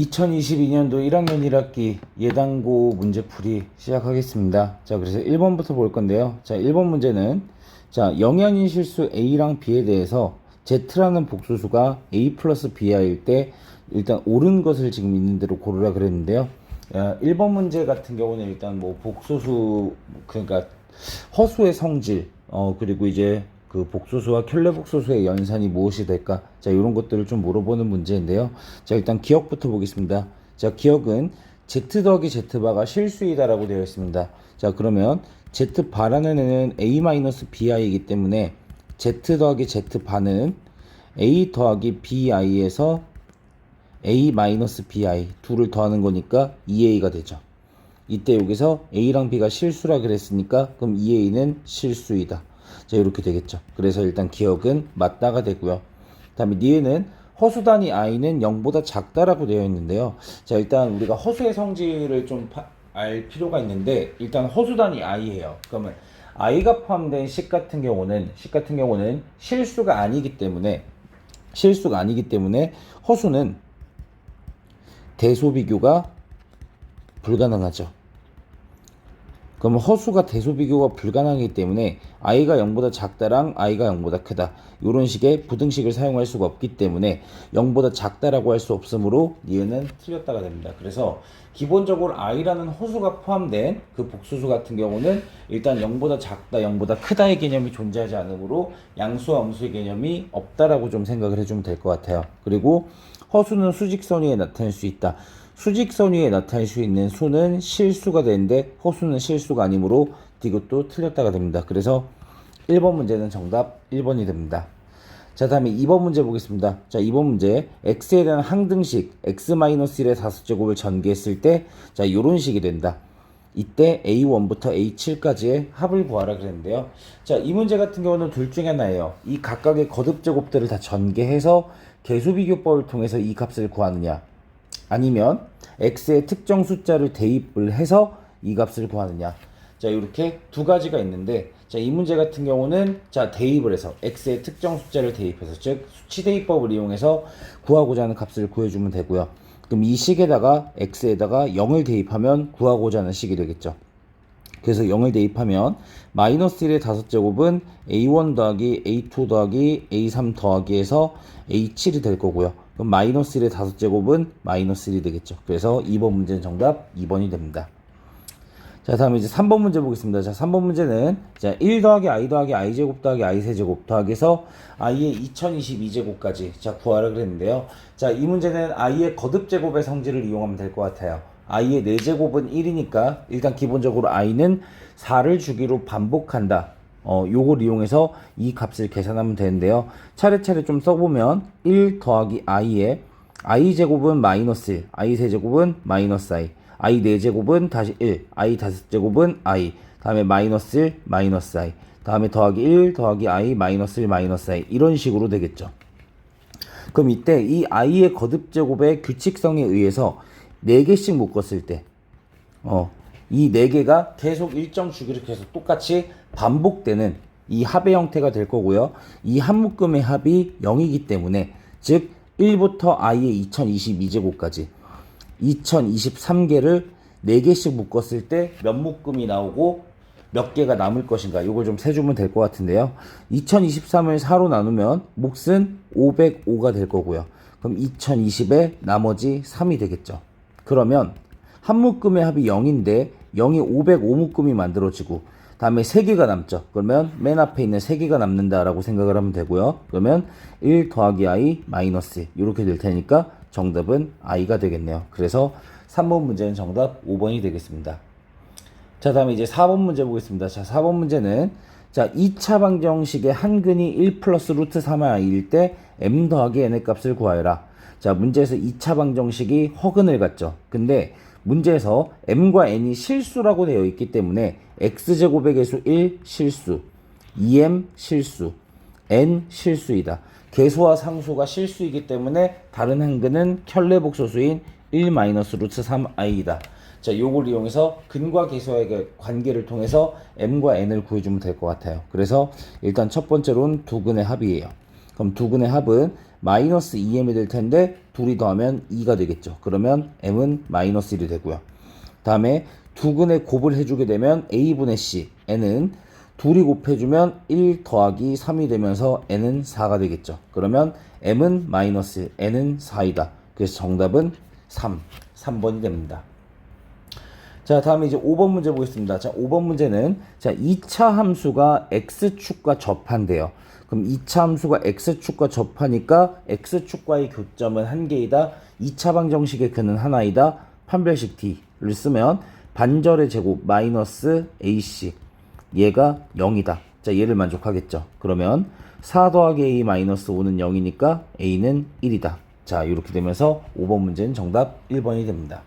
2022년도 1학년 1학기 예당고 문제풀이 시작하겠습니다. 자, 그래서 1번부터 볼 건데요. 자, 1번 문제는 자, 영향인 실수 A랑 B에 대해서 Z라는 복소수가 A 플러스 B야일 때 일단 옳은 것을 지금 있는 대로 고르라 그랬는데요. 1번 문제 같은 경우는 일단 뭐 복소수, 그러니까 허수의 성질, 그리고 이제 그 복소수와 켤레 복소수의 연산이 무엇이 될까? 자, 이런 것들을 좀 물어보는 문제인데요. 자, 일단 기억부터 보겠습니다. 자, 기억은 Z 더하기 Z바가 실수이다라고 되어 있습니다. 자, 그러면 Z바라는 애는 A-BI이기 때문에 Z 더하기 Z바는 A 더하기 BI에서 A-BI 둘을 더하는 거니까 2A가 되죠. 이때 여기서 A랑 B가 실수라 그랬으니까 그럼 2A는 실수이다. 자, 이렇게 되겠죠. 그래서 일단 기억은 맞다가 되고요. 다음에 니에는 허수 단위 i는 0보다 작다라고 되어 있는데요. 자, 일단 우리가 허수의 성질을 좀 알 필요가 있는데 일단 허수 단위 i예요. 그러면 i가 포함된 식 같은 경우는 실수가 아니기 때문에 허수는 대소비교가 불가능하죠. 그럼 허수가 대소비교가 불가능하기 때문에 i가 0보다 작다랑 i가 0보다 크다 이런 식의 부등식을 사용할 수가 없기 때문에 0보다 작다라고 할 수 없으므로 니은은 틀렸다가 됩니다. 그래서 기본적으로 i라는 허수가 포함된 그 복수수 같은 경우는 일단 0보다 작다, 0보다 크다의 개념이 존재하지 않으므로 양수와 음수의 개념이 없다라고 좀 생각을 해주면 될 것 같아요. 그리고 허수는 수직선 위에 나타날 수 있다. 수직선 위에 나타날 수 있는 수는 실수가 되는데 허수는 실수가 아니므로 이것도 틀렸다가 됩니다. 그래서 1번 문제는 정답 1번이 됩니다. 자, 다음에 2번 문제 보겠습니다. 자, 2번 문제 x에 대한 항등식 x-1의 5제곱을 전개했을 때 자, 요런 식이 된다. 이때 A1부터 A7까지의 합을 구하라 그랬는데요. 자, 이 문제 같은 경우는 둘 중에 하나예요. 이 각각의 거듭제곱들을 다 전개해서 개수비교법을 통해서 이 값을 구하느냐, 아니면 x의 특정 숫자를 대입을 해서 이 값을 구하느냐. 자, 이렇게 두 가지가 있는데, 자, 이 문제 같은 경우는 자, 대입을 해서 x의 특정 숫자를 대입해서, 즉 수치 대입법을 이용해서 구하고자 하는 값을 구해주면 되고요. 그럼 이 식에다가 x에다가 0을 대입하면 구하고자 하는 식이 되겠죠. 그래서 0을 대입하면 마이너스 1의 5제곱은 a1 더하기 a2 더하기 a3 더하기 해서 a7이 될 거고요. 그럼 마이너스 1의 5제곱은 마이너스 1이 되겠죠. 그래서 2번 문제는 정답 2번이 됩니다. 자, 다음에 이제 3번 문제 보겠습니다. 자, 3번 문제는 자, 1 더하기 i 더하기 i제곱 더하기 i세제곱 더하기해서 i의 2022제곱까지 자, 구하라 그랬는데요. 자, 이 문제는 i의 거듭제곱의 성질을 이용하면 될 것 같아요. i의 4제곱은 1이니까 일단 기본적으로 i는 4를 주기로 반복한다. 요걸 이용해서 이 값을 계산하면 되는데요. 차례차례 좀 써보면 1 더하기 i에 i제곱은 마이너스 1, i세제곱은 마이너스 i, i 4제곱은 다시 1, i 5제곱은 i, 다음에 마이너스 1, 마이너스 i, 다음에 더하기 1, 더하기 i, 마이너스 1, 마이너스 i 이런 식으로 되겠죠. 그럼 이때 이 i의 거듭제곱의 규칙성에 의해서 4개씩 묶었을 때 이 4개가 계속 일정 주기로 계속 똑같이 반복되는 이 합의 형태가 될 거고요. 이 한 묶음의 합이 0이기 때문에 즉 1부터 i의 2022제곱까지 2023개를 4개씩 묶었을 때 몇 묶음이 나오고 몇 개가 남을 것인가 이걸 좀 세주면 될 것 같은데요. 2023을 4로 나누면 몫은 505가 될 거고요. 그럼 2020에 나머지 3이 되겠죠. 그러면 한 묶음의 합이 0인데 0이 505묶음이 만들어지고 다음에 3개가 남죠. 그러면 맨 앞에 있는 3개가 남는다라고 생각을 하면 되고요. 그러면 1 더하기 i 마이너스 1 이렇게 될 테니까 정답은 i가 되겠네요. 그래서 3번 문제는 정답 5번이 되겠습니다. 자, 다음에 이제 4번 문제 보겠습니다. 자, 4번 문제는 자, 2차 방정식의 한근이 1 플러스 루트 3i일 때 m 더하기 n의 값을 구하여라. 자, 문제에서 2차 방정식이 허근을 갖죠. 근데 문제에서 m과 n이 실수라고 되어 있기 때문에 x제곱의 개수 1 실수, 2m 실수, n 실수이다. 개수와 상수가 실수이기 때문에 다른 한근은 켤레 복소수인 1 마이너스 루트 3i이다. 자, 요걸 이용해서 근과 개수의 관계를 통해서 m과 n을 구해주면 될 것 같아요. 그래서 일단 첫 번째로는 두 근의 합이에요. 그럼 두 근의 합은 마이너스 2m이 될 텐데 둘이 더하면 2가 되겠죠. 그러면 m은 마이너스 1이 되고요. 다음에 두근의 곱을 해주게 되면 a분의 c, n은 둘이 곱해주면 1 더하기 3이 되면서 n은 4가 되겠죠. 그러면 m은 마이너스 1, n은 4이다. 그래서 정답은 3번이 됩니다. 자, 다음에 이제 5번 문제 보겠습니다. 자, 5번 문제는 자, 2차 함수가 x축과 접한대요. 그럼 2차 함수가 x축과 접하니까 x축과의 교점은 1개이다. 2차 방정식의 근은 하나이다. 판별식 D를 쓰면 반절의 제곱 마이너스 AC 얘가 0이다. 자, 얘를 만족하겠죠. 그러면 4 더하기 A 마이너스 5는 0이니까 A는 1이다. 자, 이렇게 되면서 5번 문제는 정답 1번이 됩니다.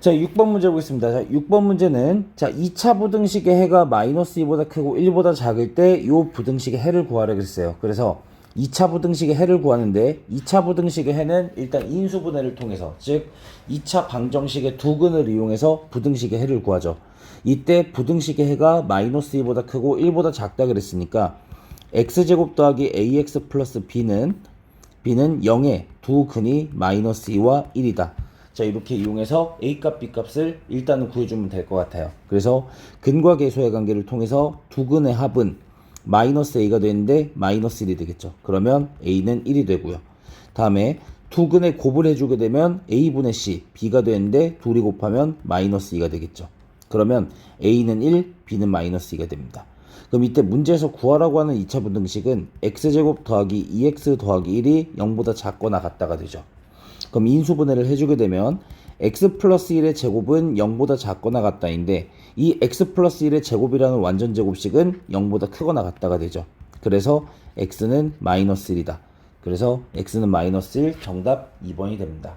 자, 6번 문제 보겠습니다. 자, 6번 문제는 자, 2차 부등식의 해가 마이너스 2보다 크고 1보다 작을 때 이 부등식의 해를 구하라 그랬어요. 그래서 2차 부등식의 해를 구하는데 2차 부등식의 해는 일단 인수분해를 통해서 즉 2차 방정식의 두 근을 이용해서 부등식의 해를 구하죠. 이때 부등식의 해가 마이너스 2보다 크고 1보다 작다 그랬으니까 x제곱 더하기 ax 플러스 b는 0의 두 근이 마이너스 2와 1이다. 자, 이렇게 이용해서 A값, B값을 일단은 구해주면 될 것 같아요. 그래서 근과 계수의 관계를 통해서 두 근의 합은 마이너스 A가 되는데 마이너스 1이 되겠죠. 그러면 A는 1이 되고요. 다음에 두 근의 곱을 해주게 되면 A분의 C, B가 되는데 둘이 곱하면 마이너스 2가 되겠죠. 그러면 A는 1, B는 마이너스 2가 됩니다. 그럼 이때 문제에서 구하라고 하는 2차 부등식은 X제곱 더하기 2X 더하기 1이 0보다 작거나 같다가 되죠. 그럼 인수분해를 해주게 되면 x 플러스 1의 제곱은 0보다 작거나 같다인데 이 x 플러스 1의 제곱이라는 완전 제곱식은 0보다 크거나 같다가 되죠. 그래서 x는 마이너스 1이다. 그래서 x는 마이너스 1, 정답 2번이 됩니다.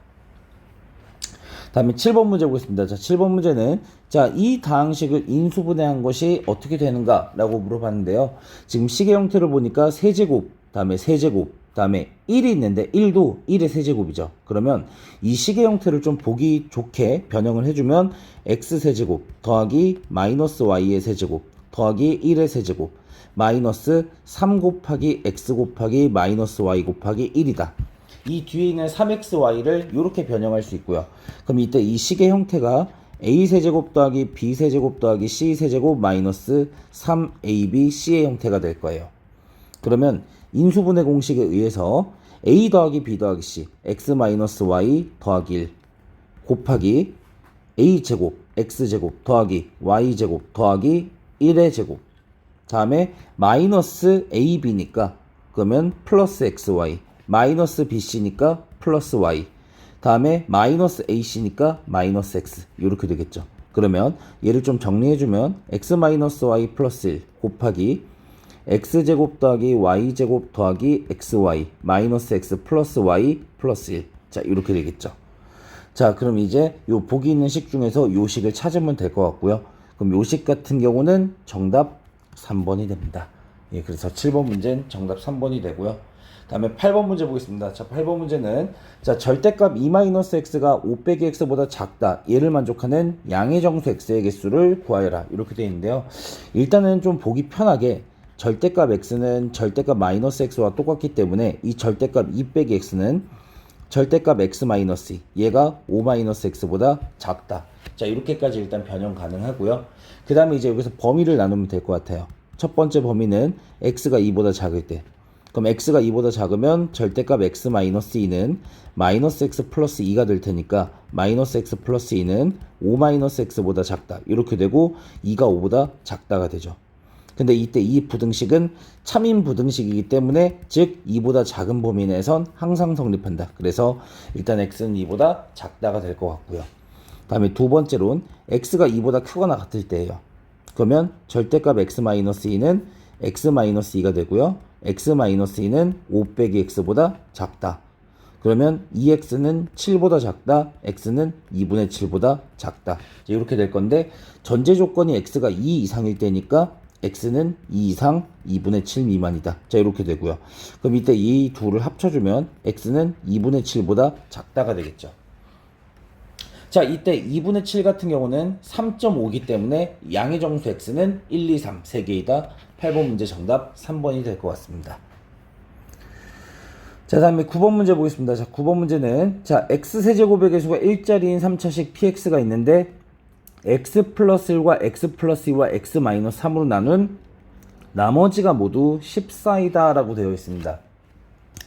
다음에 7번 문제 보겠습니다. 자, 7번 문제는 자, 이 다항식을 인수분해한 것이 어떻게 되는가 라고 물어봤는데요. 지금 식의 형태를 보니까 세제곱, 다음에 세제곱, 다음에 1이 있는데 1도 1의 세제곱이죠. 그러면 이 식의 형태를 좀 보기 좋게 변형을 해주면 x세제곱 더하기 마이너스 y의 세제곱 더하기 1의 세제곱 마이너스 3 곱하기 x 곱하기 마이너스 y 곱하기 1이다. 이 뒤에 있는 3xy를 이렇게 변형할 수 있고요. 그럼 이때 이 식의 형태가 a세제곱 더하기 b세제곱 더하기 c세제곱 마이너스 3ab c의 형태가 될 거예요. 그러면 인수분해 공식에 의해서 a 더하기 b 더하기 c x-y 더하기 1 곱하기 a제곱 x제곱 더하기 y제곱 더하기 1의 제곱 다음에 마이너스 ab니까 그러면 플러스 xy 마이너스 bc니까 플러스 y 다음에 마이너스 ac니까 마이너스 x 이렇게 되겠죠. 그러면 얘를 좀 정리해주면 x-y 플러스 1 곱하기 x제곱 더하기 y제곱 더하기 xy 마이너스 x 플러스 y 플러스 1 자 이렇게 되겠죠. 자 그럼 이제 요 보기 있는 식 중에서 요 식을 찾으면 될 것 같고요. 그럼 요 식 같은 경우는 정답 3번이 됩니다. 예, 그래서 7번 문제는 정답 3번이 되고요. 다음에 8번 문제 보겠습니다. 자 8번 문제는 자 절대값 2-x가 5 빼기 x보다 작다. 얘를 만족하는 양의 정수 x의 개수를 구하여라. 이렇게 되어 있는데요. 일단은 좀 보기 편하게 절대값 x는 절대값 마이너스 x와 똑같기 때문에 이 절대값 2 빼기 x는 절대값 x 마이너스 얘가 5 마이너스 x보다 작다. 자 이렇게까지 일단 변형 가능하고요. 그 다음에 이제 여기서 범위를 나누면 될 것 같아요. 첫 번째 범위는 x가 2보다 작을 때 그럼 x가 2보다 작으면 절대값 x 마이너스 2는 마이너스 x 플러스 2가 될 테니까 마이너스 x 플러스 2는 5 마이너스 x보다 작다. 이렇게 되고 2가 5보다 작다가 되죠. 근데 이때 이 부등식은 참인 부등식이기 때문에 즉 2보다 작은 범위 내에선 항상 성립한다. 그래서 일단 x는 2보다 작다가 될 것 같고요. 다음에 두 번째로는 x가 2보다 크거나 같을 때예요. 그러면 절대값 x-2는 x-2가 되고요. x-2는 5 빼기 x보다 작다. 그러면 2x는 7보다 작다. x는 2분의 7보다 작다. 이렇게 될 건데 전제 조건이 x가 2 이상일 때니까 x는 2 이상 2분의 7 미만이다. 자 이렇게 되고요. 그럼 이때 이 둘을 합쳐주면 x는 2분의 7보다 작다가 되겠죠. 자 이때 2분의 7 같은 경우는 3.5기 때문에 양의 정수 x는 1, 2, 3 3개이다. 8번 문제 정답 3번이 될 것 같습니다. 자, 다음에 9번 문제 보겠습니다. 자, 9번 문제는 자, x세제곱의 개수가 1자리인 3차식 px가 있는데 x 플러스 1과 x 플러스 2와 x 마이너스 3으로 나눈 나머지가 모두 14이다 라고 되어 있습니다.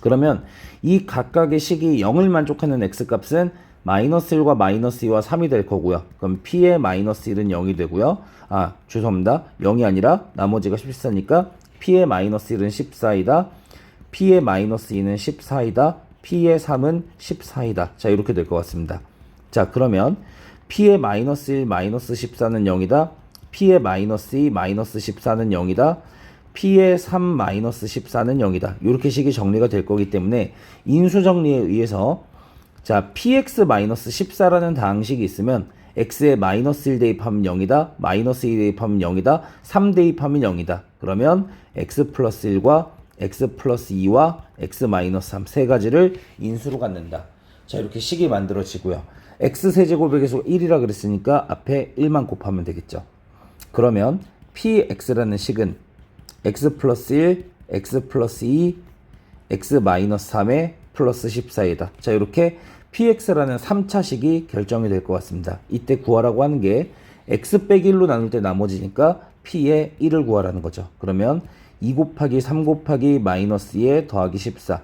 그러면 이 각각의 식이 0을 만족하는 x값은 마이너스 1과 마이너스 2와 3이 될 거고요. 그럼 p의 마이너스 1은 0이 되고요. 아, 죄송합니다. 0이 아니라 나머지가 14니까 p의 마이너스 1은 14이다. p의 마이너스 2는 14이다. p의 3은 14이다. 자, 이렇게 될 것 같습니다. 자, 그러면 p의 마이너스 1, 마이너스 14는 0이다. p의 마이너스 2, 마이너스 14는 0이다. p의 3, 마이너스 14는 0이다. 이렇게 식이 정리가 될 거기 때문에 인수 정리에 의해서 자, px 마이너스 14라는 다항식이 있으면 x에 마이너스 1 대입하면 0이다. 마이너스 2 대입하면 0이다. 3 대입하면 0이다. 그러면 x 플러스 1과 x 플러스 2와 x 마이너스 3 세 가지를 인수로 갖는다. 자, 이렇게 식이 만들어지고요. x세제곱의 개수가 1이라 그랬으니까 앞에 1만 곱하면 되겠죠. 그러면 px라는 식은 x 플러스 1, x 플러스 2, x 마이너스 3에 플러스 14이다. 자, 이렇게 px라는 3차식이 결정이 될 것 같습니다. 이때 구하라고 하는 게 x 빼기 1로 나눌 때 나머지니까 p의 1을 구하라는 거죠. 그러면 2 곱하기 3 곱하기 마이너스 2에 더하기 14.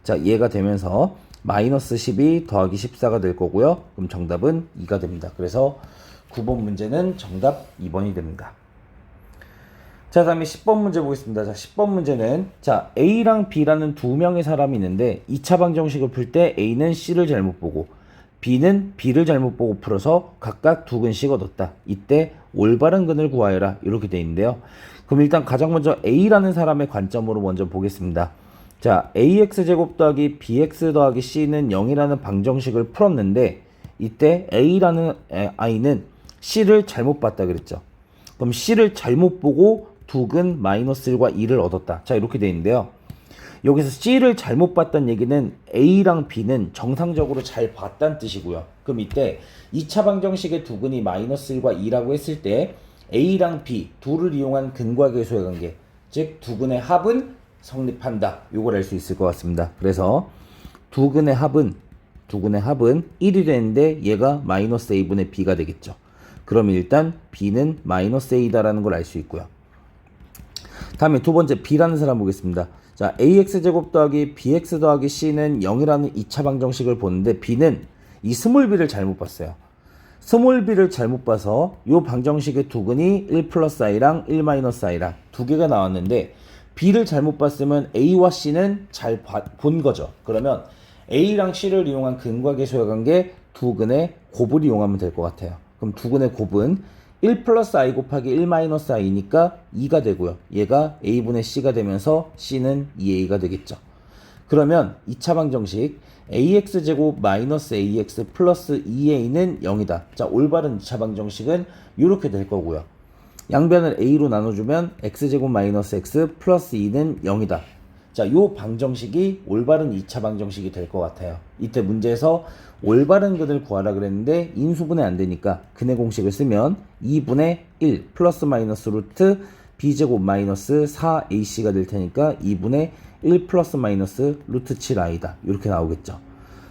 자, 얘가 되면서 마이너스 12 더하기 14가 될 거고요. 그럼 정답은 2가 됩니다. 그래서 9번 문제는 정답 2번이 됩니다. 자, 다음에 10번 문제 보겠습니다. 자, 10번 문제는 자, A랑 B라는 두 명의 사람이 있는데 2차 방정식을 풀 때 A는 C를 잘못 보고 B는 B를 잘못 보고 풀어서 각각 두 근씩 얻었다. 이때 올바른 근을 구하여라. 이렇게 되어 있는데요. 그럼 일단 가장 먼저 A라는 사람의 관점으로 먼저 보겠습니다. 자, AX제곱 더하기 BX 더하기 C는 0이라는 방정식을 풀었는데 이때 A라는 I는 C를 잘못 봤다 그랬죠. 그럼 C를 잘못 보고 두 근 마이너스 1과 2를 얻었다. 자, 이렇게 되어 있는데요. 여기서 C를 잘못 봤다는 얘기는 A랑 B는 정상적으로 잘 봤다는 뜻이고요. 그럼 이때 2차 방정식의 두 근이 마이너스 1과 2라고 했을 때 A랑 B 둘을 이용한 근과 계수의 관계, 즉 두 근의 합은 성립한다. 요걸 알 수 있을 것 같습니다. 그래서 두 근의 합은 1이 되는데 얘가 마이너스 A분의 B가 되겠죠. 그럼 일단 B는 마이너스 A다라는 걸 알 수 있고요. 다음에 두 번째 B라는 사람 보겠습니다. 자, AX제곱 더하기 BX 더하기 C는 0이라는 2차 방정식을 보는데 B는 이 스몰 b를 잘못 봤어요. 스몰 b를 잘못 봐서 이 방정식의 두 근이 1 플러스 i랑 1 마이너스 i랑 두 개가 나왔는데 B를 잘못 봤으면 A와 C는 잘 본 거죠. 그러면 A랑 C를 이용한 근과 계수의 관계 두 근의 곱을 이용하면 될 것 같아요. 그럼 두 근의 곱은 1 플러스 i 곱하기 1 마이너스 i니까 2가 되고요. 얘가 a분의 c가 되면서 c는 2a가 되겠죠. 그러면 2차 방정식 ax제곱 마이너스 ax 플러스 2a는 0이다. 자, 올바른 2차 방정식은 이렇게 될 거고요. 양변을 a로 나눠주면 x제곱 마이너스 x 플러스 2는 0이다. 자, 요 방정식이 올바른 2차 방정식이 될 것 같아요. 이때 문제에서 올바른 근을 구하라 그랬는데 인수분해 안 되니까 근의 공식을 쓰면 2분의 1 플러스 마이너스 루트 b제곱 마이너스 4ac가 될 테니까 2분의 1 플러스 마이너스 루트 7i다. 이렇게 나오겠죠.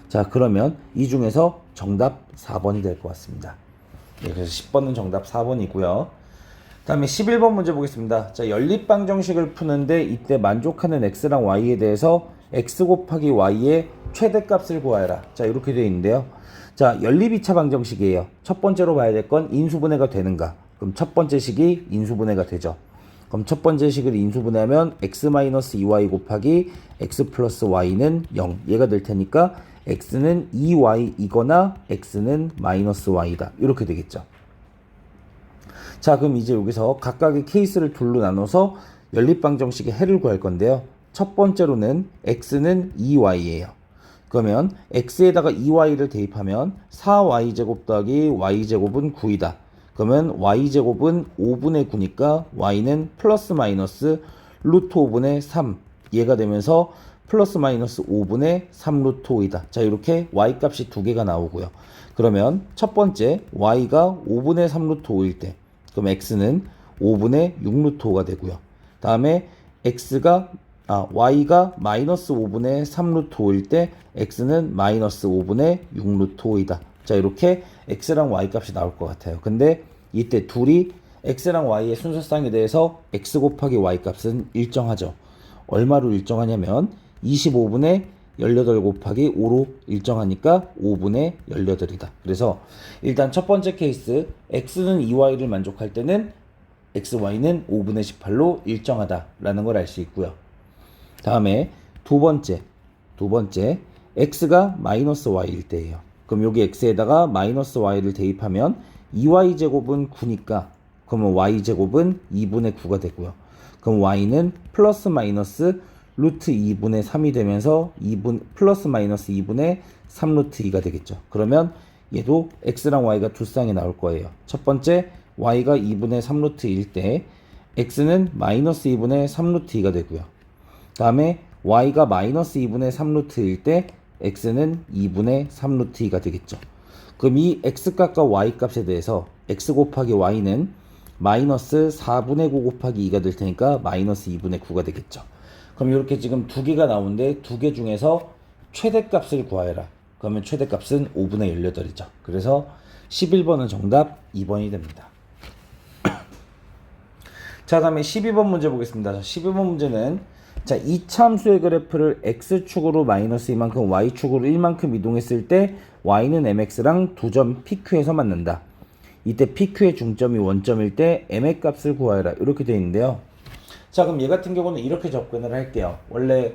자, 그러면 이 중에서 정답 4번이 될 것 같습니다. 네, 그래서 10번은 정답 4번이고요. 다음에 11번 문제 보겠습니다. 자, 연립방정식을 푸는데 이때 만족하는 x랑 y에 대해서 x 곱하기 y의 최대값을 구하여라. 자, 이렇게 되어 있는데요. 자, 연립 2차 방정식이에요. 첫 번째로 봐야 될 건 인수분해가 되는가? 그럼 첫 번째 식이 인수분해가 되죠. 그럼 첫 번째 식을 인수분해하면 x-2y 곱하기 x 플러스 y는 0. 얘가 될 테니까 x는 2y이거나 x는 마이너스 y다. 이렇게 되겠죠. 자, 그럼 이제 여기서 각각의 케이스를 둘로 나눠서 연립방정식의 해를 구할 건데요. 첫 번째로는 x는 2y예요. 그러면 x에다가 2y를 대입하면 4y제곱 더하기 y제곱은 9이다. 그러면 y제곱은 5분의 9니까 y는 플러스 마이너스 루트 5분의 3 얘가 되면서 플러스 마이너스 5분의 3 루트 5이다. 자, 이렇게 y값이 두 개가 나오고요. 그러면 첫 번째 y가 5분의 3 루트 5일 때 그럼 x는 5분의 6 루트 5가 되고요. 다음에 x가 y가 마이너스 5분의 3 루트 5일 때 x는 마이너스 5분의 6 루트 5이다. 자, 이렇게 x랑 y 값이 나올 것 같아요. 근데 이때 둘이 x랑 y의 순서쌍에 대해서 x 곱하기 y 값은 일정하죠. 얼마로 일정하냐면 25분의 18 곱하기 5로 일정하니까 5분의 18이다. 그래서 일단 첫 번째 케이스 x는 2y를 만족할 때는 xy는 5분의 18로 일정하다라는 걸 알 수 있고요. 다음에 두 번째 x가 마이너스 y일 때예요. 그럼 여기 x에다가 마이너스 y를 대입하면 2y제곱은 9니까 그러면 y제곱은 2분의 9가 되고요. 그럼 y는 플러스 마이너스 루트 2분의 3이 되면서 플러스 마이너스 2분의 3 루트 2가 되겠죠. 그러면 얘도 x랑 y가 두 쌍이 나올 거예요. 첫 번째 y가 2분의 3 루트 1일 때 x는 마이너스 2분의 3 루트 2가 되고요. 다음에 y가 마이너스 2분의 3 루트 1일 때 x는 2분의 3 루트 2가 되겠죠. 그럼 이 x값과 y값에 대해서 x 곱하기 y는 마이너스 4분의 9 곱하기 2가 될 테니까 마이너스 2분의 9가 되겠죠. 그럼 이렇게 지금 두 개가 나오는데 두 개 중에서 최대값을 구하여라. 그러면 최대값은 5분의 18이죠. 그래서 11번은 정답 2번이 됩니다. 자, 다음에 12번 문제 보겠습니다. 자, 12번 문제는 자, 이차함수의 그래프를 x축으로 마이너스 이만큼 y축으로 1만큼 이동했을 때 y는 mx랑 두 점 PQ에서 만난다. 이때 PQ의 중점이 원점일 때 m의 값을 구하여라. 이렇게 되어 있는데요. 자, 그럼 얘 같은 경우는 이렇게 접근을 할게요. 원래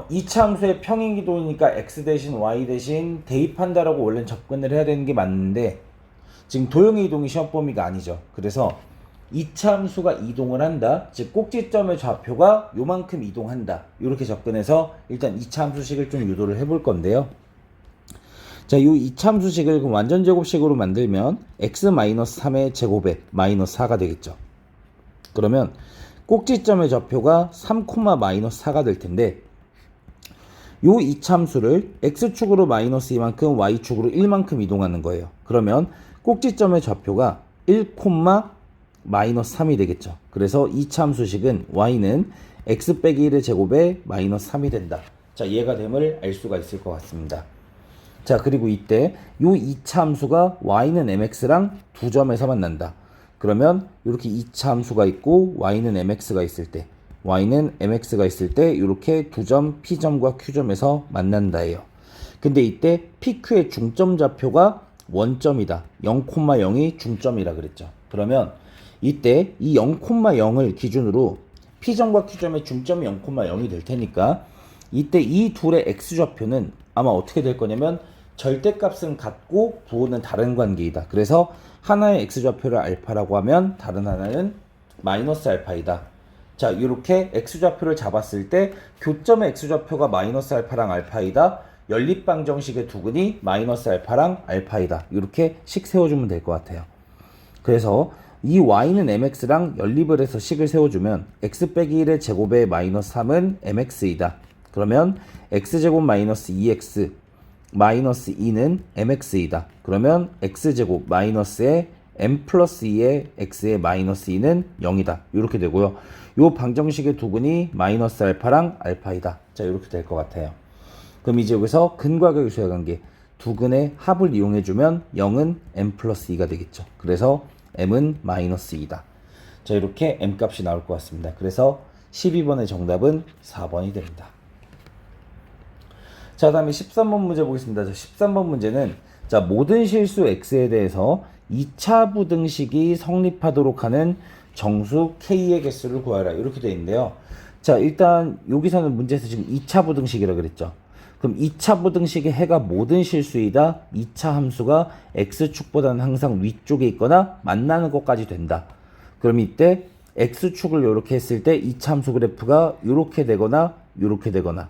이차함수의 평행이동이니까 x 대신 y 대신 대입한다라고 원래는 접근을 해야 되는 게 맞는데 지금 도형의 이동이 시험 범위가 아니죠. 그래서 이차함수가 이동을 한다. 즉 꼭지점의 좌표가 요만큼 이동한다. 이렇게 접근해서 일단 이차함수식을 좀 유도를 해볼 건데요. 자, 요 이차함수식을 완전 제곱식으로 만들면 x-3의 제곱에 마이너스 4가 되겠죠. 그러면 꼭지점의 좌표가 3,-4가 될 텐데 요 이차함수를 x축으로 마이너스 이만큼 y축으로 1만큼 이동하는 거예요. 그러면 꼭지점의 좌표가 1,-3이 되겠죠. 그래서 이차함수식은 y는 x 빼기 1의 제곱에 마이너스 3이 된다. 자, 이해가 됨을 알 수가 있을 것 같습니다. 자, 그리고 이때 요 이차함수가 y는 mx랑 두 점에서 만난다. 그러면 이렇게 이차함수가 있고 y는 mx가 있을 때 이렇게 두 점 P점과 Q점에서 만난다예요. 근데 이때 PQ의 중점 좌표가 원점이다. 0,0이 중점이라 그랬죠. 그러면 이때 이 0,0을 기준으로 P점과 Q점의 중점이 0,0이 될 테니까 이때 이 둘의 x좌표는 아마 어떻게 될 거냐면 절대값은 같고 부호는 다른 관계이다. 그래서 하나의 x좌표를 알파라고 하면 다른 하나는 마이너스 알파이다. 자, 이렇게 x좌표를 잡았을 때 교점의 x좌표가 마이너스 알파랑 알파이다. 연립방정식의 두근이 마이너스 알파랑 알파이다. 이렇게 식 세워주면 될 것 같아요. 그래서 이 y는 mx랑 연립을 해서 식을 세워주면 x 빼기 1의 제곱에 마이너스 3은 mx이다. 그러면 x제곱 마이너스 2x 마이너스 2는 mx이다. 그러면 x제곱 마이너스에 m 플러스 2의 x의 마이너스 2는 0이다. 이렇게 되고요. 요 방정식의 두근이 마이너스 알파랑 알파이다. 자, 이렇게 될 것 같아요. 그럼 이제 여기서 근과 격수의 관계 두근의 합을 이용해주면 0은 m 플러스 2가 되겠죠. 그래서 m은 마이너스 2다. 자, 이렇게 m 값이 나올 것 같습니다. 그래서 12번의 정답은 4번이 됩니다. 자, 다음에 13번 문제 보겠습니다. 자, 13번 문제는 자, 모든 실수 x에 대해서 2차 부등식이 성립하도록 하는 정수 k의 개수를 구하라. 이렇게 되어 있는데요. 자, 일단 여기서는 문제에서 지금 2차 부등식이라 그랬죠. 그럼 2차 부등식의 해가 모든 실수이다. 2차 함수가 x축보다는 항상 위쪽에 있거나 만나는 것까지 된다. 그럼 이때 x축을 이렇게 했을 때 2차 함수 그래프가 이렇게 되거나 이렇게 되거나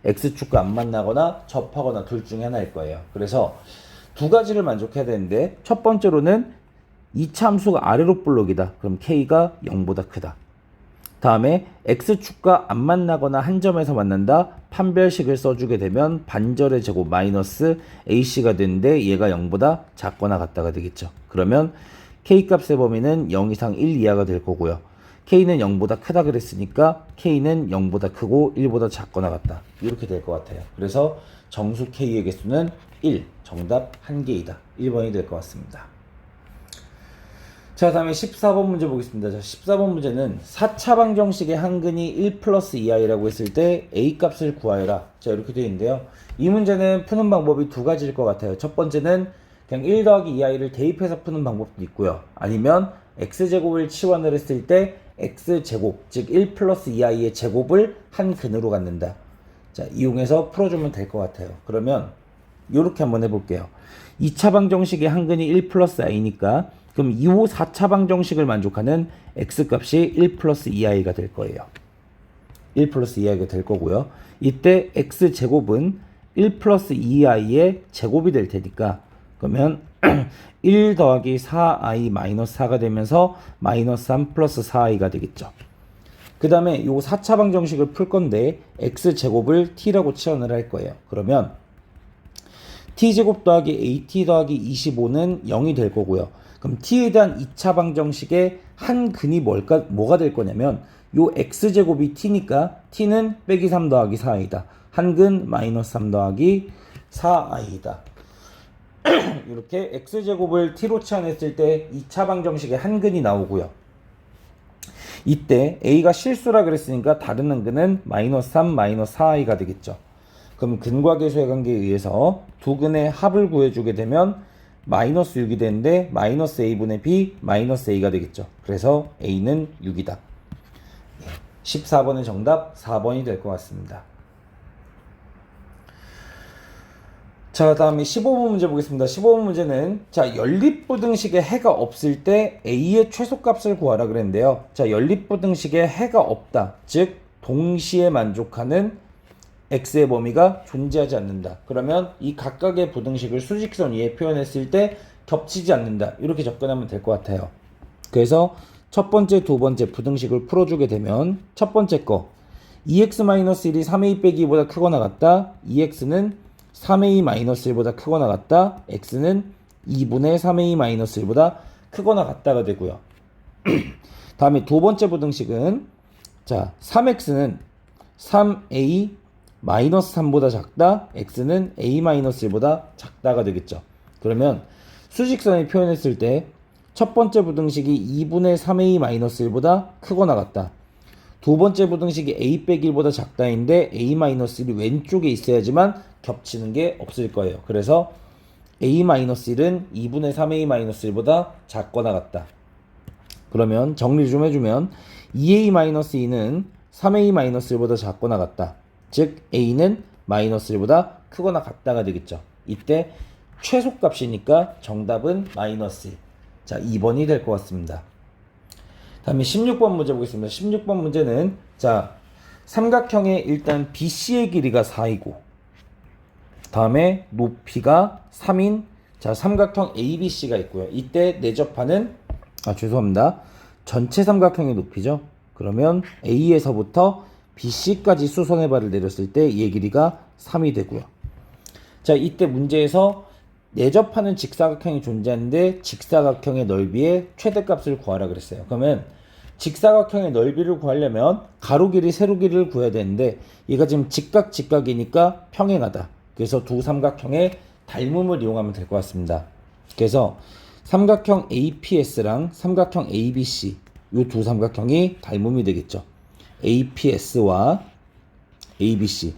x축과 안 만나거나 접하거나 둘 중에 하나일 거예요. 그래서 두 가지를 만족해야 되는데 첫 번째로는 2차 함수가 아래로 볼록이다. 그럼 k가 0보다 크다. 다음에 x축과 안 만나거나 한 점에서 만난다. 판별식을 써주게 되면 반절의 제곱 마이너스 ac가 되는데 얘가 0보다 작거나 같다가 되겠죠. 그러면 k값의 범위는 0 이상 1 이하가 될 거고요. K는 0보다 크다 그랬으니까 K는 0보다 크고 1보다 작거나 같다. 이렇게 될 것 같아요. 그래서 정수 K의 개수는 1. 정답 1개이다. 1번이 될 것 같습니다. 자, 다음에 14번 문제 보겠습니다. 자, 14번 문제는 4차 방정식의 한근이 1 플러스 2i라고 했을 때 a 값을 구하여라. 자, 이렇게 되어 있는데요. 이 문제는 푸는 방법이 두 가지일 것 같아요. 첫 번째는 그냥 1 더하기 2i를 대입해서 푸는 방법도 있고요. 아니면 x제곱을 치환을 했을 때 x제곱, 즉 1 플러스 2i의 제곱을 한 근으로 갖는다. 자, 이용해서 풀어주면 될 것 같아요. 그러면 이렇게 한번 해볼게요. 2차 방정식의 한근이 1 플러스 i니까 그럼 2호 4차 방정식을 만족하는 x값이 1 플러스 2i가 될 거예요. 1 플러스 2i가 될 거고요. 이때 x제곱은 1 플러스 2i의 제곱이 될 테니까 그러면 1 더하기 4i 마이너스 4가 되면서 마이너스 3 플러스 4i가 되겠죠. 그 다음에 요 4차 방정식을 풀 건데 x제곱을 t라고 치환을 할 거예요. 그러면 t제곱 더하기 at 더하기 25는 0이 될 거고요. 그럼 t에 대한 2차 방정식의 한 근이 뭐가 될 거냐면 요 x제곱이 t니까 t는 빼기 3 더하기 4i다. 한 근 마이너스 3 더하기 4i다. 이렇게 x제곱을 t로 치환했을 때 2차 방정식의 한 근이 나오고요. 이때 a가 실수라 그랬으니까 다른 한 근은 마이너스 3 마이너스 4i가 되겠죠. 그럼 근과 계수의 관계에 의해서 두 근의 합을 구해주게 되면 마이너스 6이 되는데 마이너스 a분의 b 마이너스 a가 되겠죠. 그래서 a는 6이다. 14번의 정답 4번이 될 것 같습니다. 자, 다음에 15번 문제 보겠습니다. 15번 문제는 자, 연립부등식에 해가 없을 때 a의 최소값을 구하라 그랬는데요. 자, 연립부등식에 해가 없다. 즉 동시에 만족하는 x의 범위가 존재하지 않는다. 그러면 이 각각의 부등식을 수직선 위에 표현했을 때 겹치지 않는다. 이렇게 접근하면 될 것 같아요. 그래서 첫 번째, 두 번째 부등식을 풀어주게 되면 첫 번째 거 2x-1이 3a 빼기 2보다 크거나 같다. 2x는 3a-1보다 크거나 같다. x는 2분의 3a-1보다 크거나 같다가 되고요. 다음에 두 번째 부등식은 자 3x는 3a 마이너스 3보다 작다. x는 a-1보다 작다가 되겠죠. 그러면 수직선을 표현했을 때 첫 번째 부등식이 2분의 3a-1보다 크거나 같다. 두 번째 부등식이 a 빼기 1보다 작다인데 a-1이 왼쪽에 있어야지만 겹치는 게 없을 거예요. 그래서 a-1은 2분의 3a-1보다 작거나 같다. 그러면 정리 좀 해주면 2a-2는 3a-1보다 작거나 같다. 즉 a는 마이너스 1보다 크거나 같다가 되겠죠. 이때 최소값이니까 정답은 마이너스 1. 자, 2번이 될 것 같습니다. 다음에 16번 문제 보겠습니다. 16번 문제는 자 삼각형의 일단 BC의 길이가 4이고 다음에 높이가 3인 자 삼각형 ABC가 있고요. 이때 내접하는 죄송합니다. 전체 삼각형의 높이죠. 그러면 A에서부터 BC까지 수선의 발을 내렸을 때 얘 길이가 3이 되고요. 자, 이때 문제에서 내접하는 직사각형이 존재하는데 직사각형의 넓이의 최대값을 구하라 그랬어요. 그러면 직사각형의 넓이를 구하려면 가로 길이, 세로 길이를 구해야 되는데 얘가 지금 직각이니까 평행하다. 그래서 두 삼각형의 닮음을 이용하면 될 것 같습니다. 그래서 삼각형 APS랑 삼각형 ABC 이 두 삼각형이 닮음이 되겠죠. APS와 ABC.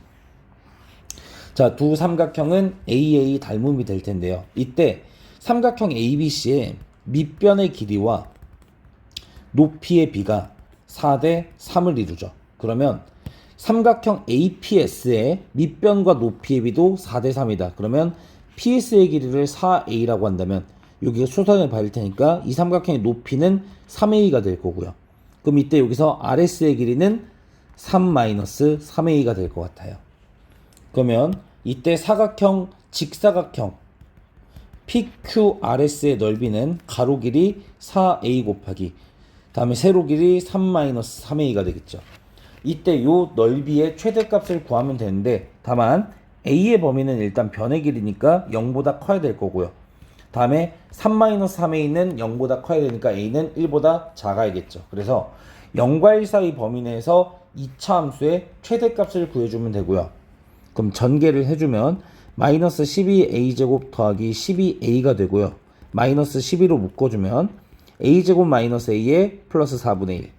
자, 두 삼각형은 AA 닮음이 될 텐데요. 이때 삼각형 ABC의 밑변의 길이와 높이의 비가 4대 3을 이루죠. 그러면 삼각형 APS의 밑변과 높이의 비도 4대 3이다. 그러면 PS의 길이를 4A라고 한다면 여기가 수선을 받을 테니까 이 삼각형의 높이는 3A가 될 거고요. 그럼 이때 여기서 RS의 길이는 3-3A가 될 것 같아요. 그러면 이때 사각형, 직사각형 PQRS의 넓이는 가로 길이 4A 곱하기 다음에 세로 길이 3-3A가 되겠죠. 이때 요 넓이의 최대값을 구하면 되는데 다만 A의 범위는 일단 변의 길이니까 0보다 커야 될 거고요. 다음에 3-3A는 0보다 커야 되니까 A는 1보다 작아야겠죠. 그래서 0과 1 사이 범위 내에서 2차 함수의 최대값을 구해주면 되고요. 그럼 전개를 해주면 마이너스 12a제곱 더하기 12a가 되고요. 마이너스 12로 묶어주면 a제곱 마이너스 a에 플러스 4분의 1, 그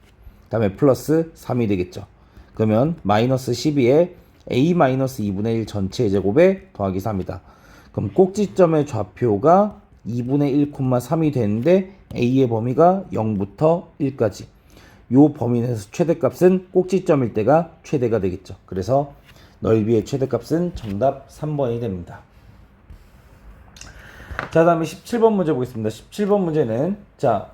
다음에 플러스 3이 되겠죠. 그러면 마이너스 12에 a 마이너스 2분의 1 전체 제곱에 더하기 3이다. 그럼 꼭지점의 좌표가 2분의 1,3이 되는데 a의 범위가 0부터 1까지. 요 범위 내에서 최대값은 꼭지점일 때가 최대가 되겠죠. 그래서 넓이의 최대값은 정답 3번이 됩니다. 자, 다음에 17번 문제 보겠습니다. 17번 문제는 자,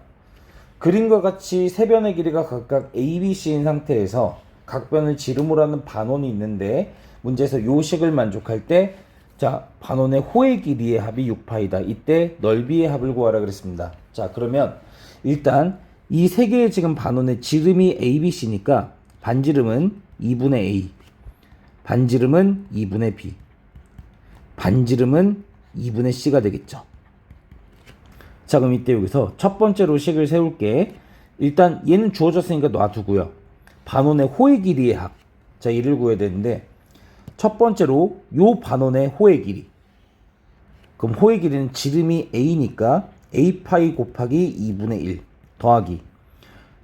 그림과 같이 세 변의 길이가 각각 A, B, C인 상태에서 각 변을 지름으로 하는 반원이 있는데 문제에서 요 식을 만족할 때 자, 반원의 호의 길이의 합이 6파이다. 이때 넓이의 합을 구하라 그랬습니다. 자, 그러면 일단 이 세 개의 지금 반원의 지름이 A, B, C니까 반지름은 2분의 A, 반지름은 2분의 B, 반지름은 2분의 C가 되겠죠. 자, 그럼 이때 여기서 첫 번째로 식을 세울게. 일단 얘는 주어졌으니까 놔두고요. 반원의 호의 길이의 합. 자, 이를 구해야 되는데 첫 번째로 요 반원의 호의 길이. 그럼 호의 길이는 지름이 A니까 A파이 곱하기 2분의 1 더하기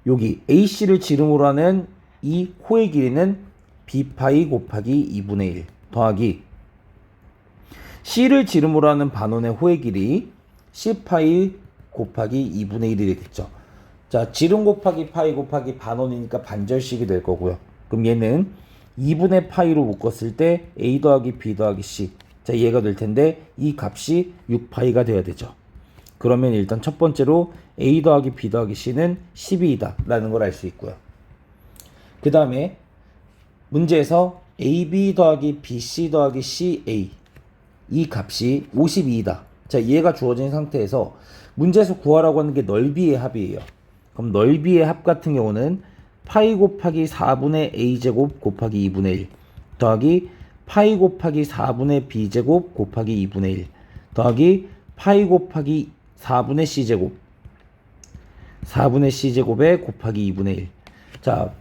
여기 AC를 지름으로 하는 이 호의 길이는 B파이 곱하기 2분의 1 더하기 C를 지름으로 하는 반원의 호의 길이 C파이 곱하기 2분의 1이 되겠죠. 자, 지름 곱하기 파이 곱하기 반원이니까 반절식이 될 거고요. 그럼 얘는 2분의 파이로 묶었을 때 A 더하기 B 더하기 C. 자, 얘가 될 텐데 이 값이 6파이가 돼야 되죠. 그러면 일단 첫 번째로 A 더하기 B 더하기 C는 12이다 라는 걸 알 수 있고요. 그 다음에 문제에서 AB 더하기 BC 더하기 CA 이 값이 52이다. 자, 얘가 주어진 상태에서 문제에서 구하라고 하는 게 넓이의 합이에요. 그럼 넓이의 합 같은 경우는 파이 곱하기 4분의 A제곱 곱하기 2분의 1 더하기 파이 곱하기 4분의 B제곱 곱하기 2분의 1 더하기 파이 곱하기 4분의 C제곱 4분의 C제곱에 곱하기 2분의 1. 자,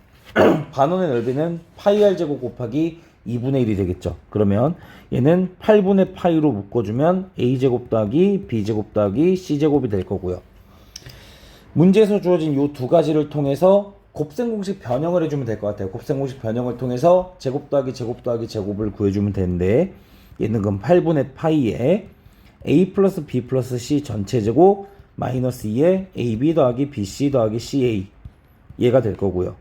반원의 넓이는 파이 R제곱 곱하기 2분의 1이 되겠죠. 그러면 얘는 8분의 파이로 묶어주면 A제곱 더하기 B제곱 더하기 C제곱이 될 거고요. 문제에서 주어진 이 두 가지를 통해서 곱셈공식 변형을 해주면 될 것 같아요. 곱셈공식 변형을 통해서 제곱 더하기 제곱 더하기 제곱을 구해주면 되는데 얘는 그럼 8분의 파이에 A 플러스 B 플러스 C 전체 제곱 마이너스 2에 AB 더하기 BC 더하기 CA 얘가 될 거고요.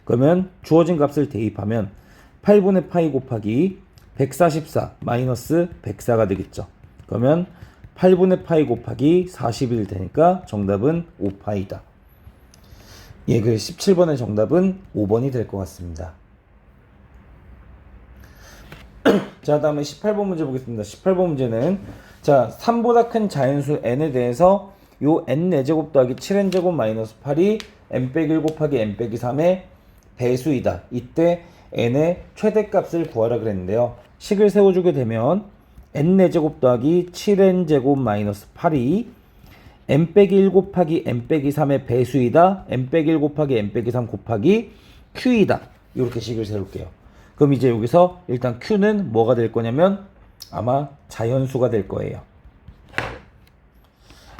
그러면 주어진 값을 대입하면 8분의 파이 곱하기 144 마이너스 104가 되겠죠. 그러면 8분의 파이 곱하기 40일 되니까 정답은 5파이다. 예, 그 17번의 정답은 5번이 될 것 같습니다. 자, 다음에 18번 문제 보겠습니다. 18번 문제는 자, 3보다 큰 자연수 n에 대해서 요 n 4제곱 더하기 7n제곱 마이너스 8이 n 빼기 1 곱하기 n 빼기 3의 배수이다. 이때 n의 최대값을 구하라 그랬는데요. 식을 세워주게 되면 n 4제곱 더하기 7n제곱 마이너스 8이 n 빼기 1 곱하기 n 빼기 3의 배수이다. n 빼기 1 곱하기 n 빼기 3 곱하기 q이다. 이렇게 식을 세울게요. 그럼 이제 여기서 일단 q는 뭐가 될 거냐면 아마 자연수가 될 거예요.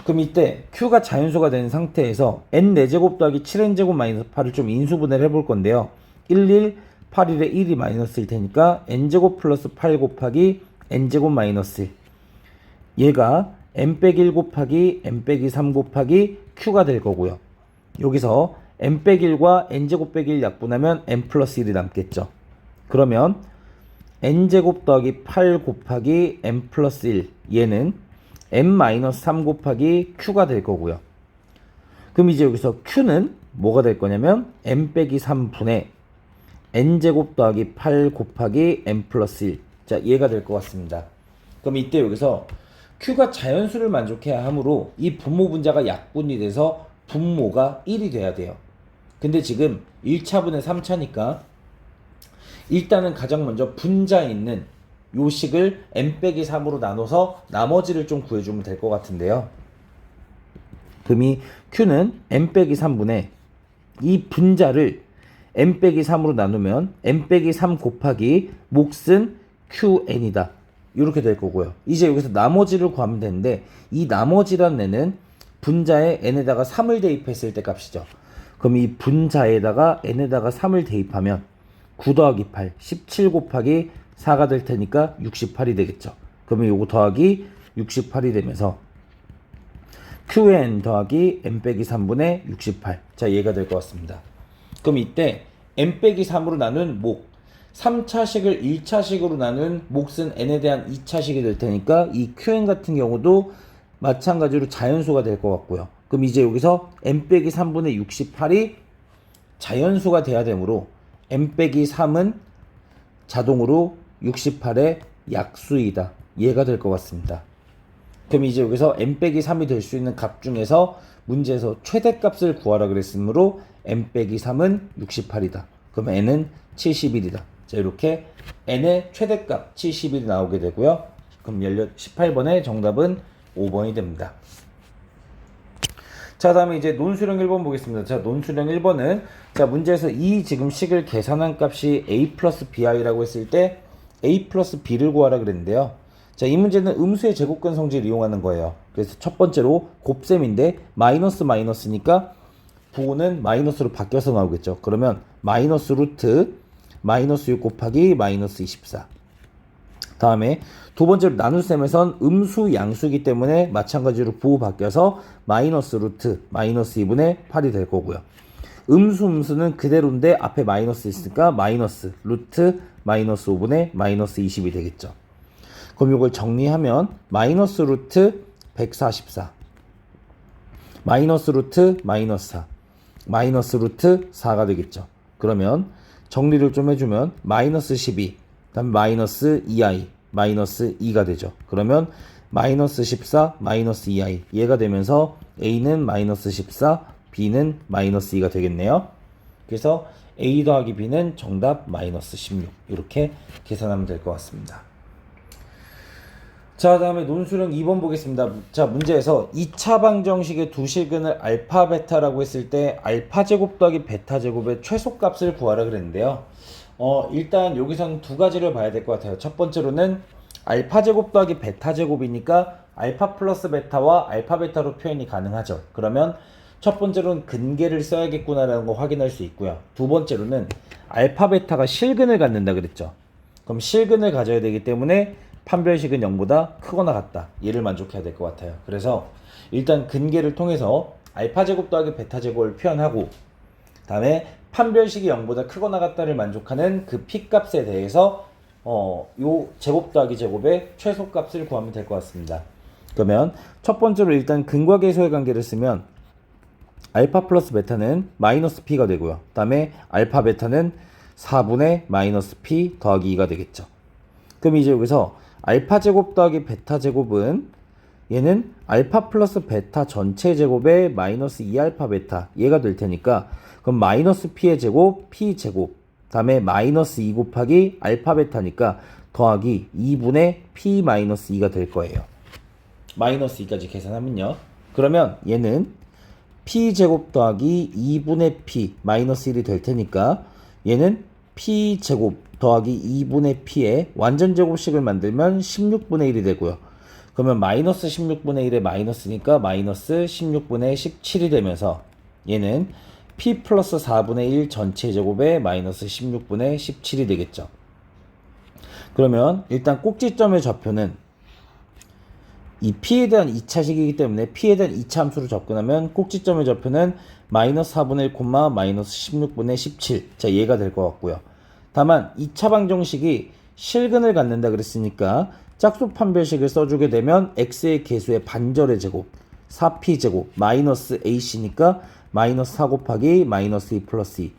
그럼 이때 q가 자연수가 된 상태에서 n 4제곱 더하기 7n제곱 마이너스 8을 좀 인수분해를 해볼 건데요. 1, 8일에 1이 마이너스일 테니까 n제곱 플러스 8 곱하기 n제곱 마이너스 1. 얘가 n 빼기 1 곱하기 n 빼기 3 곱하기 q가 될 거고요. 여기서 n 빼기 1과 n제곱 빼기 1 약분하면 n 플러스 1이 남겠죠. 그러면 n제곱 더하기 8 곱하기 n 플러스 1 얘는 n 마이너스 3 곱하기 q가 될 거고요. 그럼 이제 여기서 q는 뭐가 될 거냐면 n 빼기 3분의 n제곱 더하기 8 곱하기 n 플러스 1. 자, 얘가 될 것 같습니다. 그럼 이때 여기서 q가 자연수를 만족해야 하므로 이 분모 분자가 약분이 돼서 분모가 1이 돼야 돼요. 근데 지금 1차분의 3차니까 일단은 가장 먼저 분자에 있는 요 식을 n 빼기 3으로 나눠서 나머지를 좀 구해주면 될 것 같은데요. 그럼 이 q는 n 빼기 3분의 이 분자를 n-3으로 나누면 n-3 곱하기 몫은 qn이다. 이렇게 될 거고요. 이제 여기서 나머지를 구하면 되는데 이 나머지란 애는 분자에 n에다가 3을 대입했을 때 값이죠. 그럼 이 분자에다가 n에다가 3을 대입하면 9 더하기 8, 17 곱하기 4가 될 테니까 68이 되겠죠. 그러면 요거 더하기 68이 되면서 qn 더하기 n-3분의 68. 자, 얘가 될 것 같습니다. 그럼 이때 n-3으로 나눈 목, 3차식을 1차식으로 나눈 몫은 n에 대한 2차식이 될 테니까 이 qn 같은 경우도 마찬가지로 자연수가 될 것 같고요. 그럼 이제 여기서 n-3분의 68이 자연수가 돼야 되므로 n-3은 자동으로 68의 약수이다. 얘가 될 것 같습니다. 그럼 이제 여기서 n-3이 될 수 있는 값 중에서 문제에서 최대값을 구하라 그랬으므로 n-3은 68이다. 그럼 n은 71이다. 자, 이렇게 n의 최대값 71이 나오게 되고요. 그럼 18번의 정답은 5번이 됩니다. 자, 다음에 이제 논술형 1번 보겠습니다. 자, 논술형 1번은 자, 문제에서 이 지금 식을 계산한 값이 a 플러스 bi라고 했을 때 a 플러스 b를 구하라 그랬는데요. 자, 이 문제는 음수의 제곱근 성질을 이용하는 거예요. 그래서 첫 번째로 곱셈인데 마이너스니까 부호는 마이너스로 바뀌어서 나오겠죠. 그러면 마이너스 루트 마이너스 6 곱하기 마이너스 24. 다음에 두 번째로 나눗셈에선 음수 양수이기 때문에 마찬가지로 부호 바뀌어서 마이너스 루트 마이너스 2분의 8이 될 거고요. 음수는 그대로인데 앞에 마이너스 있으니까 마이너스 루트 마이너스 5분의 마이너스 20이 되겠죠. 그럼 이걸 정리하면 마이너스 루트 144 마이너스 루트 마이너스 4 마이너스 루트 4가 되겠죠. 그러면 정리를 좀 해주면 마이너스 12 그다음에 마이너스 2i 마이너스 2가 되죠. 그러면 마이너스 14 마이너스 2i 얘가 되면서 a는 마이너스 14 b는 마이너스 2가 되겠네요. 그래서 a 더하기 b는 정답 마이너스 16 이렇게 계산하면 될 것 같습니다. 자, 다음에 논술형 2번 보겠습니다. 자, 문제에서 2차 방정식의 두 실근을 알파 베타라고 했을 때 알파 제곱 더하기 베타 제곱의 최소값을 구하라 그랬는데요. 일단 여기선 두 가지를 봐야 될 것 같아요. 첫 번째로는 알파 제곱 더하기 베타 제곱이니까 알파 플러스 베타와 알파 베타로 표현이 가능하죠. 그러면 첫 번째로는 근계를 써야겠구나라는 거 확인할 수 있고요. 두 번째로는 알파 베타가 실근을 갖는다 그랬죠. 그럼 실근을 가져야 되기 때문에 판별식은 0보다 크거나 같다. 얘를 만족해야 될 것 같아요. 그래서 일단 근계를 통해서 알파 제곱 더하기 베타 제곱을 표현하고 다음에 판별식이 0보다 크거나 같다를 만족하는 그 p값에 대해서 요 제곱 더하기 제곱의 최소값을 구하면 될 것 같습니다. 그러면 첫 번째로 일단 근과 계소의 관계를 쓰면 알파 플러스 베타는 마이너스 p가 되고요. 그 다음에 알파 베타는 4분의 마이너스 p 더하기 2가 되겠죠. 그럼 이제 여기서 알파 제곱 더하기 베타 제곱은 얘는 알파 플러스 베타 전체 제곱의 마이너스 2알파 베타 얘가 될 테니까 그럼 마이너스 p의 제곱 p 제곱 다음에 마이너스 2 곱하기 알파 베타니까 더하기 2분의 p 마이너스 2가 될 거예요. 마이너스 2까지 계산하면요. 그러면 얘는 p 제곱 더하기 2분의 p 마이너스 1이 될 테니까 얘는 p 제곱 더하기 2분의 p의 완전 제곱식을 만들면 16분의 1이 되고요. 그러면 마이너스 16분의 1의 마이너스니까 마이너스 16분의 17이 되면서 얘는 p 플러스 4분의 1 전체 제곱의 마이너스 16분의 17이 되겠죠. 그러면 일단 꼭지점의 좌표는 이 p에 대한 2차식이기 때문에 p에 대한 2차 함수로 접근하면 꼭지점의 좌표는 마이너스 4분의 1, 마이너스 16분의 17. 자, 얘가 될 것 같고요. 다만 2차 방정식이 실근을 갖는다 그랬으니까 짝수 판별식을 써주게 되면 x의 계수의 반절의 제곱 4p 제곱 마이너스 ac니까 마이너스 4 곱하기 마이너스 2 플러스 2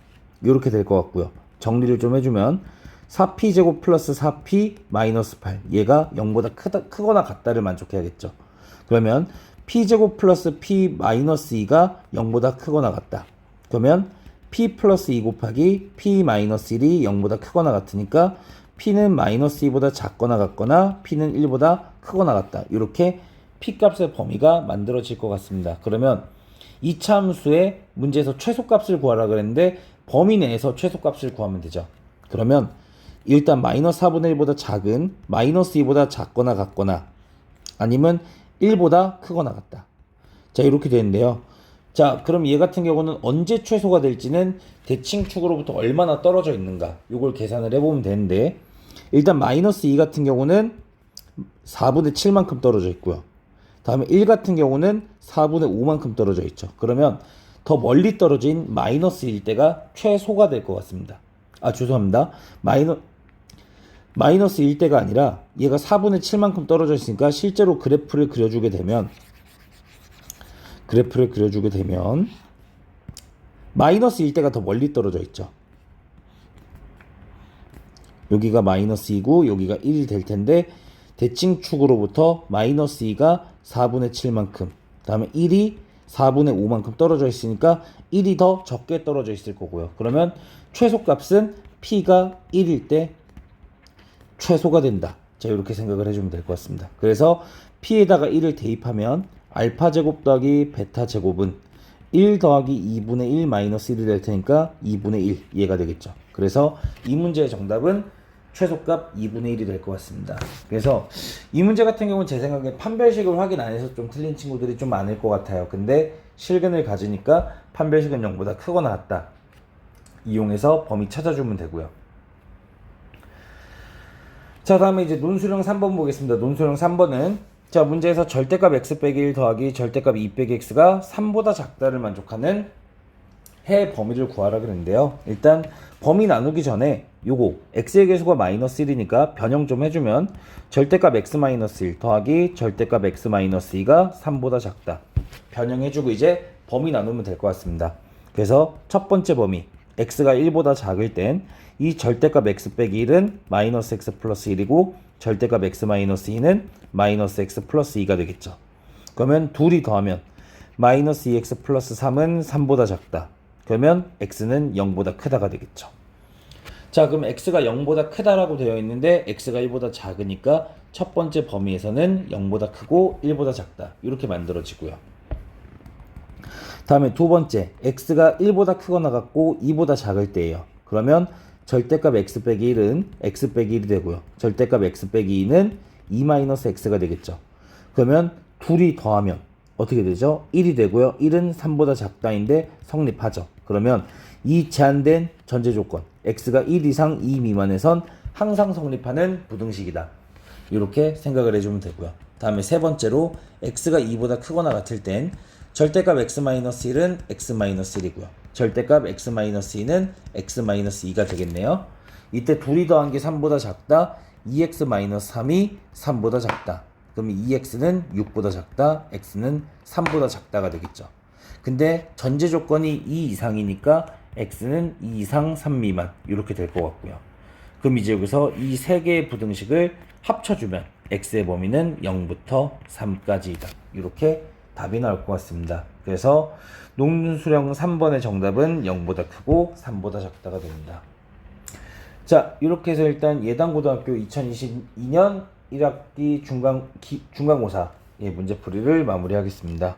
이렇게 될 것 같고요. 정리를 좀 해주면 4p 제곱 플러스 4p 마이너스 8 얘가 0보다 크거나 같다를 만족해야겠죠. 그러면 p 제곱 플러스 p 마이너스 2가 0보다 크거나 같다. 그러면 p 플러스 2 곱하기 p 마이너스 1이 0보다 크거나 같으니까 p는 마이너스 2보다 작거나 같거나 p는 1보다 크거나 같다. 이렇게 p 값의 범위가 만들어질 것 같습니다. 그러면 이차 함수의 문제에서 최소값을 구하라 그랬는데 범위 내에서 최소값을 구하면 되죠. 그러면 일단 마이너스 4분의 1보다 작은 마이너스 2보다 작거나 같거나 아니면 1보다 크거나 같다. 자, 이렇게 되는데요. 자, 그럼 얘 같은 경우는 언제 최소가 될지는 대칭축으로부터 얼마나 떨어져 있는가 요걸 계산을 해보면 되는데, 일단 마이너스 2 같은 경우는 4분의 7만큼 떨어져 있고요. 다음에 1 같은 경우는 4분의 5만큼 떨어져 있죠. 그러면 더 멀리 떨어진 마이너스 1 때가 최소가 될 것 같습니다. 아, 죄송합니다. 마이너스 1 때가 아니라 얘가 4분의 7만큼 떨어져 있으니까 실제로 그래프를 그려주게 되면 마이너스 1 때가 더 멀리 떨어져 있죠. 여기가 마이너스 2고 여기가 1이 될 텐데 대칭축으로부터 마이너스 2가 4분의 7만큼, 다음에 1이 4분의 5만큼 떨어져 있으니까 1이 더 적게 떨어져 있을 거고요. 그러면 최소값은 P가 1일 때 최소가 된다. 자, 이렇게 생각을 해주면 될 것 같습니다. 그래서 P에다가 1을 대입하면 알파 제곱 더하기 베타 제곱은 1 더하기 2분의 1 마이너스 1이 될 테니까 2분의 1 얘가 되겠죠. 그래서 이 문제의 정답은 최소값 2분의 1이 될 것 같습니다. 그래서 이 문제 같은 경우는 제 생각에 판별식을 확인 안 해서 좀 틀린 친구들이 좀 많을 것 같아요. 근데 실근을 가지니까 판별식은 0보다 크거나 같다. 이용해서 범위 찾아주면 되고요. 자, 다음에 이제 논술형 3번 보겠습니다. 논술형 3번은 자, 문제에서 절대값 x 빼기 1 더하기 절대값 2 빼기 x가 3보다 작다를 만족하는 해 범위를 구하라 그랬는데요. 일단 범위 나누기 전에 요거 x의 개수가 마이너스 1이니까 변형 좀 해주면 절대값 x 마이너스 1 더하기 절대값 x 마이너스 2가 3보다 작다. 변형해주고 이제 범위 나누면 될 것 같습니다. 그래서 첫 번째 범위 x가 1보다 작을 땐 이 절대값 x 빼기 1은 마이너스 x 플러스 1이고 절대값 x 마이너스 2는 마이너스 x 플러스 2가 되겠죠. 그러면 둘이 더하면 마이너스 2x 플러스 3은 3보다 작다. 그러면 x는 0보다 크다가 되겠죠. 자, 그럼 x가 0보다 크다라고 되어 있는데 x가 1보다 작으니까 첫 번째 범위에서는 0보다 크고 1보다 작다. 이렇게 만들어지고요. 다음에 두 번째, x가 1보다 크거나 같고 2보다 작을 때예요. 그러면 절대값 x 빼기 1은 x 빼기 1이 되고요. 절대값 x 빼기 2는 2 마이너스 x가 되겠죠. 그러면 둘이 더하면 어떻게 되죠? 1이 되고요. 1은 3보다 작다인데 성립하죠. 그러면 이 제한된 전제 조건 x가 1 이상 2 미만에선 항상 성립하는 부등식이다. 이렇게 생각을 해주면 되고요. 다음에 세 번째로 x가 2보다 크거나 같을 땐 절대값 x-1은 x-1이고요. 절대값 x-2는 x-2가 되겠네요. 이때 둘이 더한 게 3보다 작다. 2x-3이 3보다 작다. 그럼 2x는 6보다 작다. x는 3보다 작다가 되겠죠. 근데 전제 조건이 2 이상이니까 x는 2 이상 3 미만 이렇게 될 것 같고요. 그럼 이제 여기서 이 세 개의 부등식을 합쳐주면 x의 범위는 0부터 3까지이다. 이렇게 답이 나올 것 같습니다. 그래서 논술형 3번의 정답은 0보다 크고 3보다 작다가 됩니다. 자, 이렇게 해서 일단 예당고등학교 2022년 1학기 중간고사 문제풀이를 마무리하겠습니다.